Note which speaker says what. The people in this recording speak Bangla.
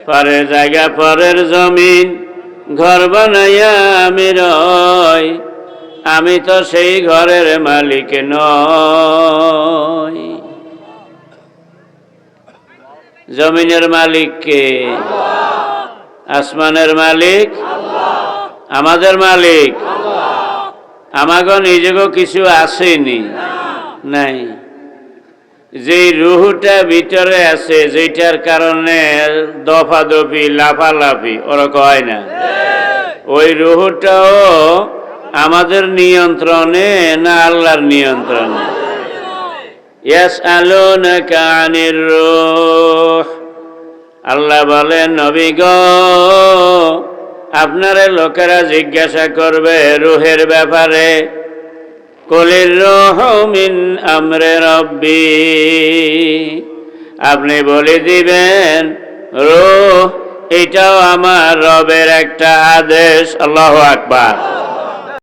Speaker 1: পরের জায়গা পরের জমিন ঘর বানাইয়া আমি রই, আমি তো সেই ঘরের মালিক নই। জমিনের মালিক কে? আসমানের মালিক? আমাদের মালিক? আমাগো নিজেগো কিছু আসেনি, নাই। যে রুহটা ভিতরে আছে, যেটার কারণে দফাদফি লাফালাফি ওরকম হয় না, ওই রুহটাও আমাদের নিয়ন্ত্রণে না আল্লাহর নিয়ন্ত্রণে? ইয়াসআলুনাকা আনির রূহ, আল্লাহ বলেন নবী গো, আপনারে লোকেরা জিজ্ঞাসা করবে রূহের ব্যাপারে। কুলির রূহু মিন আমরি রাব্বি, আপনি বলে দিবেন রূহ এটাও আমার রবের একটা আদেশ। আল্লাহু আকবার।